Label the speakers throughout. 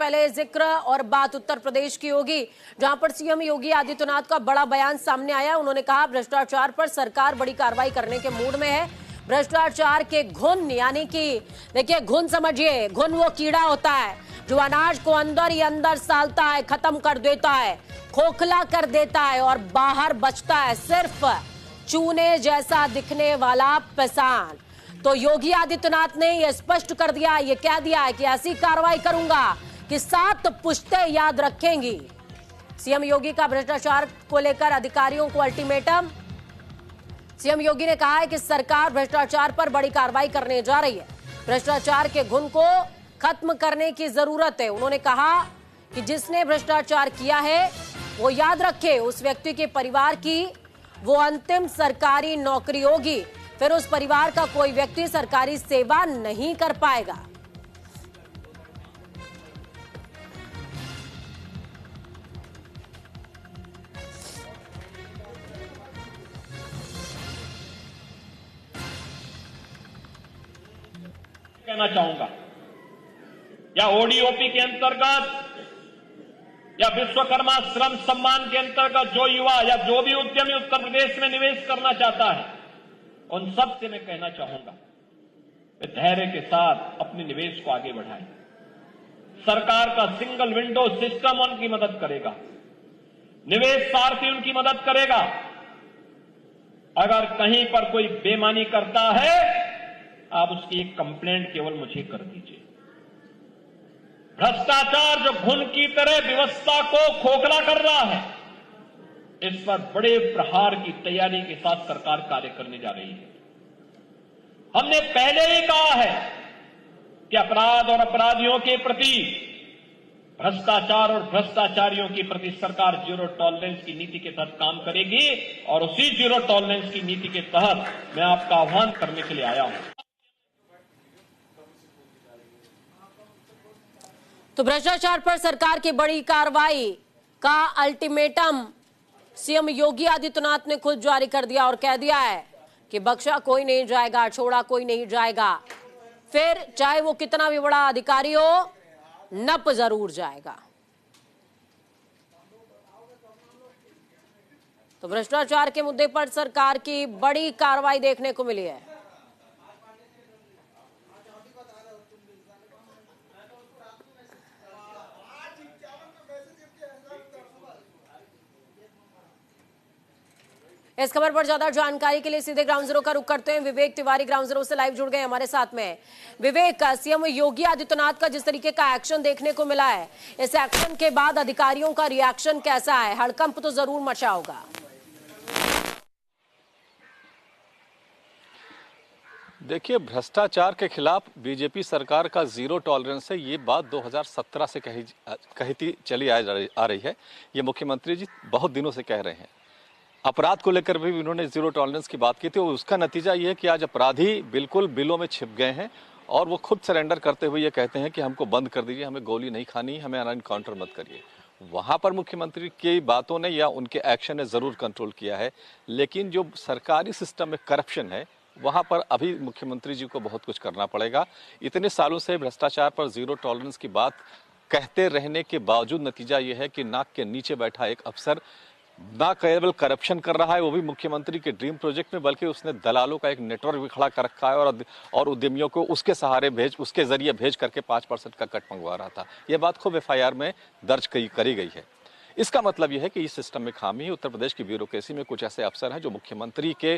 Speaker 1: पहले जिक्र और बात उत्तर प्रदेश की होगी, जहां पर सीएम योगी आदित्यनाथ का बड़ा बयान सामने आया। उन्होंने कहा भ्रष्टाचार पर सरकार बड़ी कार्रवाई करने के मूड में है। भ्रष्टाचार के घुन, यानी कि देखिए घुन समझिए, घुन वो कीड़ा होता है जो अनाज को अंदर ही अंदर सालता है, खत्म कर देता है, खोखला कर देता है और बाहर बचता है सिर्फ चूने जैसा दिखने वाला पिसान। तो योगी आदित्यनाथ ने यह स्पष्ट कर दिया, यह कह दिया है कि ऐसी कार्रवाई करूंगा कि 7 पुश्तें याद रखेंगी। सीएम योगी का भ्रष्टाचार को लेकर अधिकारियों को अल्टीमेटम। सीएम योगी ने कहा है कि सरकार भ्रष्टाचार पर बड़ी कार्रवाई करने जा रही है। भ्रष्टाचार के घुन को खत्म करने की जरूरत है। उन्होंने कहा कि जिसने भ्रष्टाचार किया है वो याद रखे उस व्यक्ति के परिवार की वो अंतिम सरकारी नौकरी होगी, फिर उस परिवार का कोई व्यक्ति सरकारी सेवा नहीं कर पाएगा।
Speaker 2: कहना चाहूंगा, या ओडीओपी के अंतर्गत या विश्वकर्मा श्रम सम्मान के अंतर्गत जो युवा या जो भी उद्यमी उत्तर प्रदेश में निवेश करना चाहता है, उन सब से मैं कहना चाहूंगा वे धैर्य के साथ अपने निवेश को आगे बढ़ाएं। सरकार का सिंगल विंडो सिस्टम उनकी मदद करेगा, निवेश सारथी उनकी मदद करेगा। अगर कहीं पर कोई बेईमानी करता है, आप उसकी एक कंप्लेंट केवल मुझे कर दीजिए। भ्रष्टाचार जो घुन की तरह व्यवस्था को खोखला कर रहा है, इस पर बड़े प्रहार की तैयारी के साथ सरकार कार्य करने जा रही है। हमने पहले ही कहा है कि अपराध और अपराधियों के प्रति, भ्रष्टाचार और भ्रष्टाचारियों के प्रति सरकार जीरो टॉलरेंस की नीति के तहत काम करेगी और उसी जीरो टॉलरेंस की नीति के तहत मैं आपका आह्वान करने के लिए आया हूं।
Speaker 1: तो भ्रष्टाचार पर सरकार की बड़ी कार्रवाई का अल्टीमेटम सीएम योगी आदित्यनाथ ने खुद जारी कर दिया और कह दिया है कि बख्शा कोई नहीं जाएगा, छोड़ा कोई नहीं जाएगा, फिर चाहे वो कितना भी बड़ा अधिकारी हो, नप जरूर जाएगा। तो भ्रष्टाचार के मुद्दे पर सरकार की बड़ी कार्रवाई देखने को मिली है। इस खबर पर ज्यादा जानकारी के लिए सीधे ग्राउंड जीरो का रुख करते हैं। विवेक तिवारी ग्राउंड जीरो से लाइव जुड़ गए हमारे साथ में। विवेक, सीएम योगी आदित्यनाथ का जिस तरीके का एक्शन देखने को मिला है, इस एक्शन के बाद अधिकारियों का रिएक्शन कैसा है? हड़कंप तो जरूर मचा होगा।
Speaker 3: देखिए, भ्रष्टाचार के खिलाफ बीजेपी सरकार का जीरो टॉलरेंस है, ये बात 2017 से कहती चली आ रही है। ये मुख्यमंत्री जी बहुत दिनों से कह रहे हैं। अपराध को लेकर भी उन्होंने जीरो टॉलरेंस की बात की थी और उसका नतीजा ये है कि आज अपराधी बिल्कुल बिलों में छिप गए हैं और वो खुद सरेंडर करते हुए ये कहते हैं कि हमको बंद कर दीजिए, हमें गोली नहीं खानी, हमें एनकाउंटर मत करिए। वहाँ पर मुख्यमंत्री की बातों ने या उनके एक्शन ने ज़रूर कंट्रोल किया है, लेकिन जो सरकारी सिस्टम में करप्शन है वहाँ पर अभी मुख्यमंत्री जी को बहुत कुछ करना पड़ेगा। इतने सालों से भ्रष्टाचार पर जीरो टॉलरेंस की बात कहते रहने के बावजूद नतीजा ये है कि नाक के नीचे बैठा एक अफसर ना केवल करप्शन कर रहा है, वो भी मुख्यमंत्री के ड्रीम प्रोजेक्ट में, बल्कि उसने दलालों का एक नेटवर्क भी खड़ा कर रखा है और उद्यमियों को उसके सहारे उसके जरिए भेज करके 5% का कट मंगवा रहा था। ये बात खूब एफआईआर में दर्ज करी गई है। इसका मतलब यह है कि इस सिस्टम में खामी है। उत्तर प्रदेश की ब्यूरोक्रेसी में कुछ ऐसे अफसर हैं जो मुख्यमंत्री के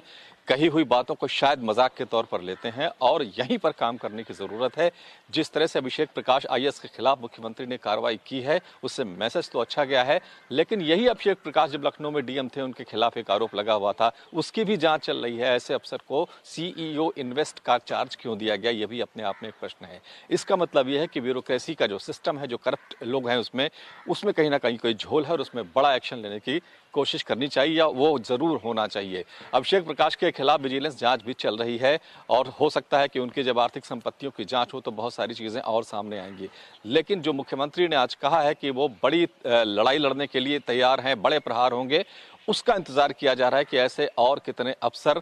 Speaker 3: कही हुई बातों को शायद मजाक के तौर पर लेते हैं और यहीं पर काम करने की जरूरत है। जिस तरह से अभिषेक प्रकाश आईएएस के खिलाफ मुख्यमंत्री ने कार्रवाई की है, उससे मैसेज तो अच्छा गया है, लेकिन यही अभिषेक प्रकाश जब लखनऊ में डीएम थे, उनके खिलाफ एक आरोप लगा हुआ था, उसकी भी जांच चल रही है। ऐसे अफसर को सीईओ इन्वेस्ट का चार्ज क्यों दिया गया, यह भी अपने आप में एक प्रश्न है। इसका मतलब यह है कि ब्यूरोक्रेसी का जो सिस्टम है, जो करप्ट लोग हैं, उसमें कहीं ना कहीं कोई झोल है और उसमें बड़ा एक्शन लेने की कोशिश करनी चाहिए या वो जरूर होना चाहिए। अभिषेक प्रकाश के खिलाफ विजिलेंस जांच भी चल रही है और हो सकता है कि उनकी जब आर्थिक संपत्तियों की जांच हो तो बहुत सारी चीजें और सामने आएंगी। लेकिन जो मुख्यमंत्री ने आज कहा है कि वो बड़ी लड़ाई लड़ने के लिए तैयार हैं, बड़े प्रहार होंगे, उसका इंतजार किया जा रहा है कि ऐसे और कितने अफसर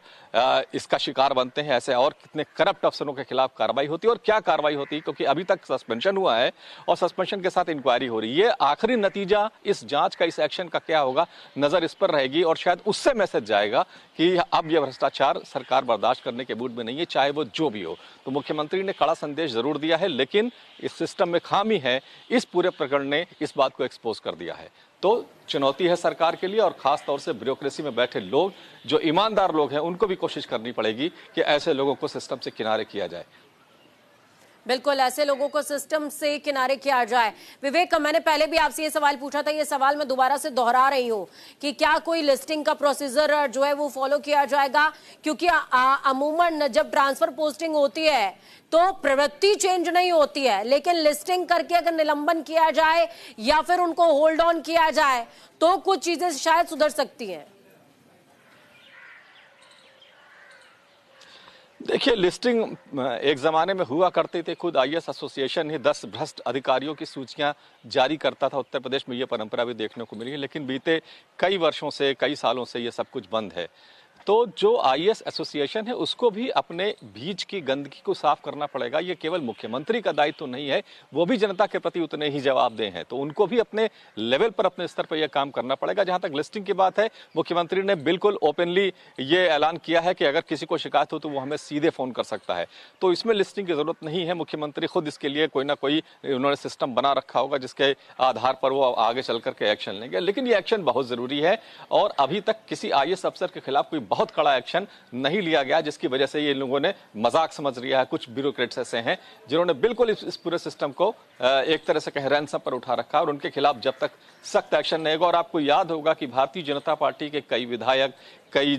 Speaker 3: इसका शिकार बनते हैं, ऐसे और कितने करप्ट अफसरों के खिलाफ कार्रवाई होती है और क्या कार्रवाई होती है, क्योंकि अभी तक सस्पेंशन हुआ है और सस्पेंशन के साथ इंक्वायरी हो रही है। आखिरी नतीजा इस जांच का, इस एक्शन का क्या होगा, नजर इस पर रहेगी और शायद उससे मैसेज जाएगा कि अब यह भ्रष्टाचार सरकार बर्दाश्त करने के मूड में नहीं है, चाहे वो जो भी हो। तो मुख्यमंत्री ने कड़ा संदेश जरूर दिया है, लेकिन इस सिस्टम में खामी है, इस पूरे प्रकरण ने इस बात को एक्सपोज कर दिया है। तो चुनौती है सरकार के लिए और खास तौर से ब्यूरोक्रेसी में बैठे लोग, जो ईमानदार लोग हैं, उनको भी कोशिश करनी पड़ेगी कि ऐसे लोगों को सिस्टम से किनारे किया जाए।
Speaker 1: बिल्कुल, ऐसे लोगों को सिस्टम से किनारे किया जाए। विवेक, मैंने पहले भी आपसे ये सवाल पूछा था, ये सवाल मैं दोबारा से दोहरा रही हूँ कि क्या कोई लिस्टिंग का प्रोसीजर जो है वो फॉलो किया जाएगा? क्योंकि अमूमन जब ट्रांसफर पोस्टिंग होती है तो प्रवृत्ति चेंज नहीं होती है, लेकिन लिस्टिंग करके अगर निलंबन किया जाए या फिर उनको होल्ड ऑन किया जाए तो कुछ चीजें शायद सुधर सकती हैं।
Speaker 3: देखिए, लिस्टिंग एक जमाने में हुआ करते थे, खुद आईएएस एसोसिएशन ही 10 भ्रष्ट अधिकारियों की सूचियां जारी करता था। उत्तर प्रदेश में ये परंपरा भी देखने को मिली है, लेकिन बीते कई वर्षों से, कई सालों से ये सब कुछ बंद है। तो जो आईएएस एसोसिएशन है उसको भी अपने बीच की गंदगी को साफ करना पड़ेगा। ये केवल मुख्यमंत्री का दायित्व नहीं है, वो भी जनता के प्रति उतने ही जवाबदेह हैं। तो उनको भी अपने लेवल पर, अपने स्तर पर यह काम करना पड़ेगा। जहां तक लिस्टिंग की बात है, मुख्यमंत्री ने बिल्कुल ओपनली ये ऐलान किया है कि अगर किसी को शिकायत हो तो वो हमें सीधे फोन कर सकता है। तो इसमें लिस्टिंग की जरूरत नहीं है। मुख्यमंत्री खुद इसके लिए कोई ना कोई उन्होंने सिस्टम बना रखा होगा जिसके आधार पर वो आगे चल करके एक्शन लेंगे। लेकिन ये एक्शन बहुत जरूरी है और अभी तक किसी आईएएस अफसर के खिलाफ कोई बहुत कड़ा एक्शन नहीं लिया गया, जिसकी वजह से ये लोगों ने मजाक समझ लिया है। कुछ ब्यूरोक्रेट्स ऐसे हैं जिन्होंने बिल्कुल इस पूरे सिस्टम को एक तरह से कह रैंसम पर उठा रखा है और उनके खिलाफ जब तक सख्त एक्शन नहीं होगा। और आपको याद होगा कि भारतीय जनता पार्टी के कई विधायक, कई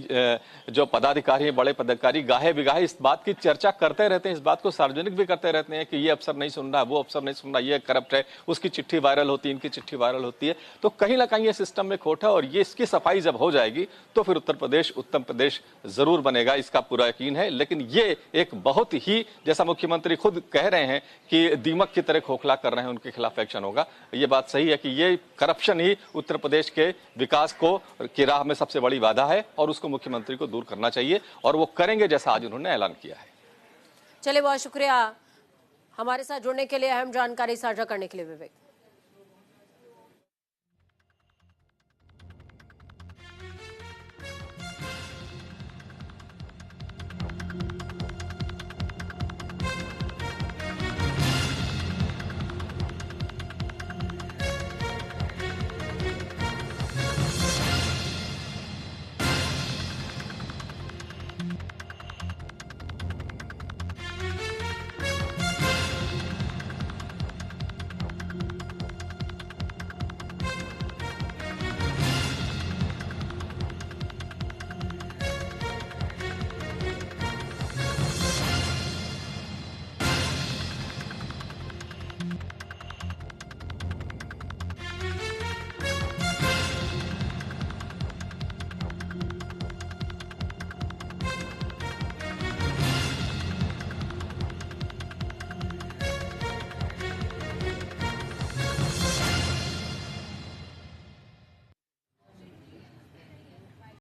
Speaker 3: जो पदाधिकारी हैं, बड़े पदाधिकारी गाहे बिगाहे इस बात की चर्चा करते रहते हैं, इस बात को सार्वजनिक भी करते रहते हैं कि ये अफसर नहीं सुन रहा, वो अफसर नहीं सुन रहा, ये करप्ट है, उसकी चिट्ठी वायरल होती है, इनकी चिट्ठी वायरल होती है। तो कहीं ना कहीं ये सिस्टम में खोट है और ये इसकी सफाई जब हो जाएगी तो फिर उत्तर प्रदेश उत्तम प्रदेश जरूर बनेगा, इसका पूरा यकीन है। लेकिन ये एक बहुत ही, जैसा मुख्यमंत्री खुद कह रहे हैं कि दीमक की तरह खोखला कर रहे हैं, उनके खिलाफ एक्शन होगा। ये बात सही है कि ये करप्शन ही उत्तर प्रदेश के विकास को की राह में सबसे बड़ी बाधा है और उसको मुख्यमंत्री को दूर करना चाहिए और वो करेंगे, जैसा आज उन्होंने ऐलान किया है।
Speaker 1: चलिए, बहुत शुक्रिया हमारे साथ जुड़ने के लिए, अहम जानकारी साझा करने के लिए विवेक।